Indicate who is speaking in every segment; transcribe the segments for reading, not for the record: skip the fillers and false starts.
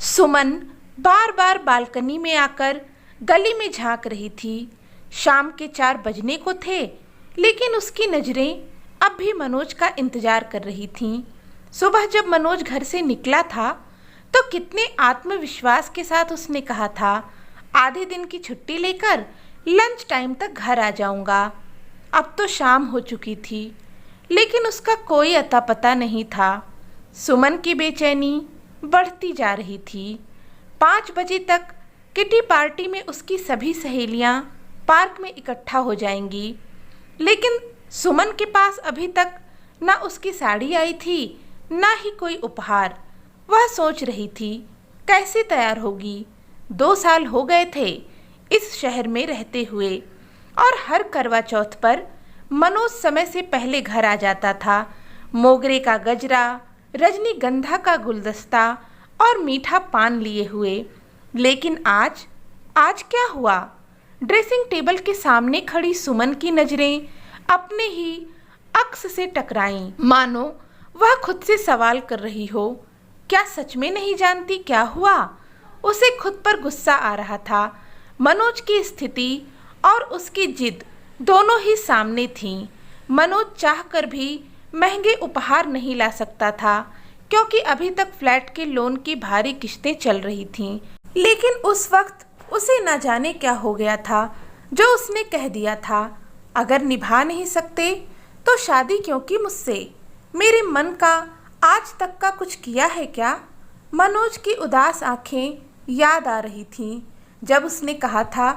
Speaker 1: सुमन बार बार balcony में आकर गली में झांक रही थी। शाम के 4 बजने को थे, लेकिन उसकी नज़रें अब भी मनोज का इंतजार कर रही थीं। सुबह जब मनोज घर से निकला था तो कितने आत्मविश्वास के साथ उसने कहा था, आधे दिन की छुट्टी लेकर लंच टाइम तक घर आ जाऊंगा। अब तो शाम हो चुकी थी, लेकिन उसका कोई अता पता नहीं था। सुमन की बेचैनी बढ़ती जा रही थी। 5 बजे तक किटी पार्टी में उसकी सभी सहेलियां पार्क में इकट्ठा हो जाएंगी, लेकिन सुमन के पास अभी तक ना उसकी साड़ी आई थी, ना ही कोई उपहार। वह सोच रही थी कैसे तैयार होगी। 2 साल हो गए थे इस शहर में रहते हुए, और हर करवा चौथ पर मनोज समय से पहले घर आ जाता था। मोगरे का गजरा, रजनीगंधा का गुलदस्ता और मीठा पान लिए हुए। लेकिन आज क्या हुआ? ड्रेसिंग टेबल के सामने खड़ी सुमन की नजरें अपने ही अक्स से टकराईं, मानो वह खुद से सवाल कर रही हो, क्या सच में नहीं जानती क्या हुआ? उसे खुद पर गुस्सा आ रहा था। मनोज की स्थिति और उसकी जिद दोनों ही सामने थीं। मनोज चाहकर भी महंगे उपहार नहीं ला सकता था, क्योंकि अभी तक फ्लैट के लोन की भारी किश्तें चल रही थीं। लेकिन उस वक्त उसे न जाने क्या हो गया था, जो उसने कह दिया था, अगर निभा नहीं सकते तो शादी क्यों की मुझसे? मेरे मन का आज तक का कुछ किया है क्या? मनोज की उदास आंखें याद आ रही थीं, जब उसने कहा था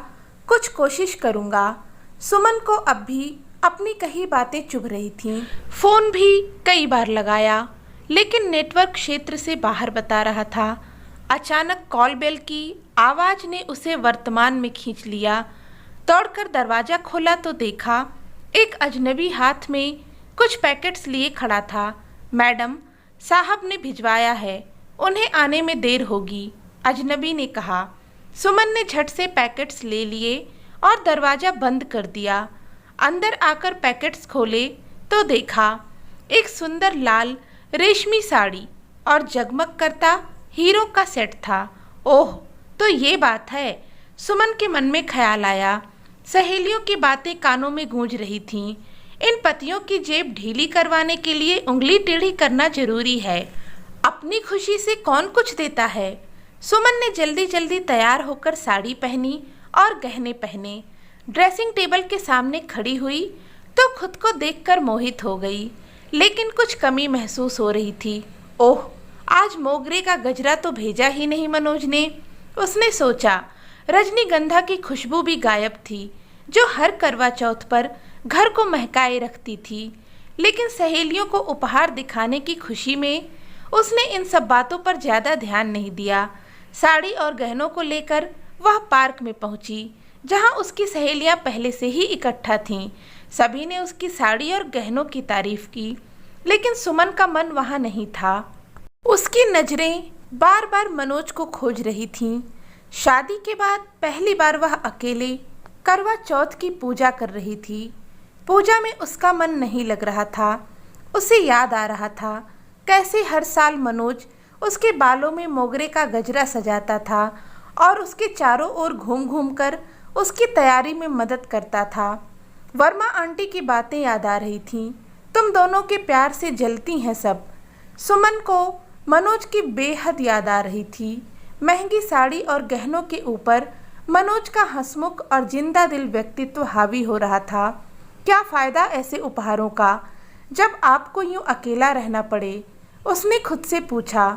Speaker 1: कुछ कोशिश करूँगा। सुमन को अब भी अपनी कही बातें चुभ रही थीं। फ़ोन भी कई बार लगाया, लेकिन नेटवर्क क्षेत्र से बाहर बता रहा था। अचानक कॉल बेल की आवाज़ ने उसे वर्तमान में खींच लिया। दौड़कर दरवाज़ा खोला तो देखा एक अजनबी हाथ में कुछ पैकेट्स लिए खड़ा था। मैडम, साहब ने भिजवाया है, उन्हें आने में देर होगी, अजनबी ने कहा। सुमन ने झट से पैकेट्स ले लिए और दरवाज़ा बंद कर दिया। अंदर आकर पैकेट्स खोले तो देखा एक सुंदर लाल रेशमी साड़ी और जगमग करता हीरो का सेट था। ओह, तो ये बात है, सुमन के मन में ख्याल आया। सहेलियों की बातें कानों में गूंज रही थीं। इन पतियों की जेब ढीली करवाने के लिए उंगली टेढ़ी करना जरूरी है। अपनी खुशी से कौन कुछ देता है? सुमन ने जल्दी जल्दी तैयार होकर साड़ी पहनी और गहने पहने। ड्रेसिंग टेबल के सामने खड़ी हुई तो खुद को देखकर मोहित हो गई, लेकिन कुछ कमी महसूस हो रही थी। ओह, आज मोगरे का गजरा तो भेजा ही नहीं मनोज ने। उसने सोचा, रजनीगंधा की खुशबू भी गायब थी, जो हर करवा चौथ पर घर को महकाए रखती थी। लेकिन सहेलियों को उपहार दिखाने की खुशी में उसने इन सब बातों पर ज़्यादा ध्यान नहीं दिया। साड़ी और गहनों को लेकर वह पार्क में पहुंची, जहां उसकी सहेलियां पहले से ही इकट्ठा थीं। सभी ने उसकी साड़ी और गहनों की तारीफ की, लेकिन सुमन का मन वहां नहीं था। उसकी नज़रें बार बार मनोज को खोज रही थीं। शादी के बाद पहली बार वह अकेले करवा चौथ की पूजा कर रही थी। पूजा में उसका मन नहीं लग रहा था। उसे याद आ रहा था कैसे हर साल मनोज उसके बालों में मोगरे का गजरा सजाता था और उसके चारों ओर घूम घूम कर उसकी तैयारी में मदद करता था। वर्मा आंटी की बातें याद आ रही थीं। तुम दोनों के प्यार से जलती हैं सब। सुमन को मनोज की बेहद याद आ रही थी। महंगी साड़ी और गहनों के ऊपर मनोज का हंसमुख और जिंदा दिल व्यक्तित्व हावी हो रहा था। क्या फ़ायदा ऐसे उपहारों का, जब आपको यूं अकेला रहना पड़े? उसने खुद से पूछा।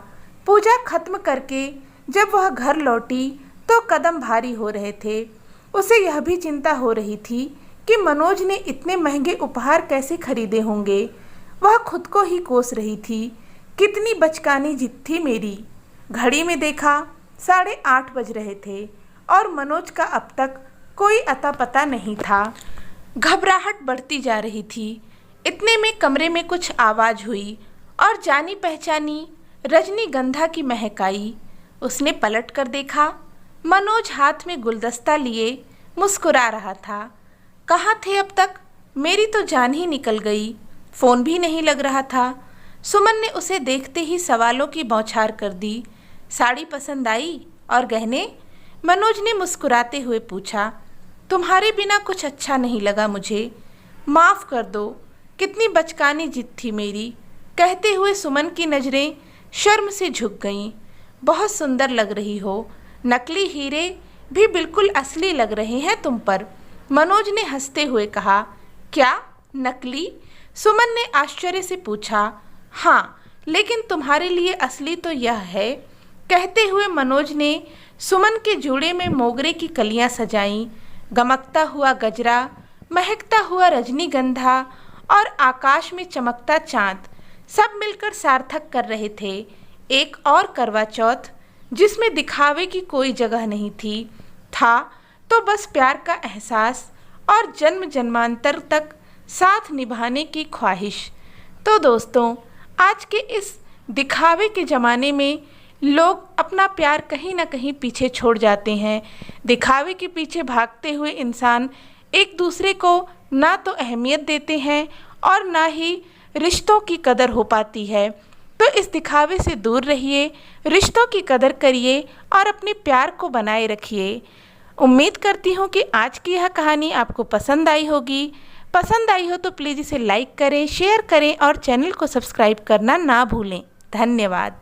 Speaker 1: पूजा खत्म करके जब वह घर लौटी तो कदम भारी हो रहे थे। उसे यह भी चिंता हो रही थी कि मनोज ने इतने महंगे उपहार कैसे खरीदे होंगे। वह खुद को ही कोस रही थी, कितनी बचकानी जिद थी मेरी। घड़ी में देखा 8:30 बज रहे थे और मनोज का अब तक कोई अता पता नहीं था। घबराहट बढ़ती जा रही थी। इतने में कमरे में कुछ आवाज़ हुई और जानी पहचानी रजनीगंधा की महक आई। उसने पलट कर देखा, मनोज हाथ में गुलदस्ता लिए मुस्कुरा रहा था। कहाँ थे अब तक? मेरी तो जान ही निकल गई। फ़ोन भी नहीं लग रहा था। सुमन ने उसे देखते ही सवालों की बौछार कर दी। साड़ी पसंद आई और गहने? मनोज ने मुस्कुराते हुए पूछा। तुम्हारे बिना कुछ अच्छा नहीं लगा मुझे, माफ़ कर दो, कितनी बचकानी जिद थी मेरी। कहते हुए सुमन की नज़रें शर्म से झुक गईं। बहुत सुंदर लग रही हो, नकली हीरे भी बिल्कुल असली लग रहे हैं तुम पर, मनोज ने हंसते हुए कहा। क्या नकली? सुमन ने आश्चर्य से पूछा। हाँ, लेकिन तुम्हारे लिए असली तो यह है। कहते हुए मनोज ने सुमन के जूड़े में मोगरे की कलियां सजाईं। गमकता हुआ गजरा, महकता हुआ रजनीगंधा और आकाश में चमकता चांद सब मिलकर सार्थक कर रहे थे एक और करवा चौथ, जिसमें दिखावे की कोई जगह नहीं थी। था तो बस प्यार का एहसास और जन्म जन्मांतर तक साथ निभाने की ख्वाहिश। तो दोस्तों, आज के इस दिखावे के ज़माने में लोग अपना प्यार कहीं ना कहीं पीछे छोड़ जाते हैं। दिखावे के पीछे भागते हुए इंसान एक दूसरे को ना तो अहमियत देते हैं और ना ही रिश्तों की कदर हो पाती है। तो इस दिखावे से दूर रहिए, रिश्तों की कदर करिए और अपने प्यार को बनाए रखिए। उम्मीद करती हूँ कि आज की यह कहानी आपको पसंद आई होगी। पसंद आई हो तो प्लीज़ इसे लाइक करें, शेयर करें और चैनल को सब्सक्राइब करना ना भूलें। धन्यवाद।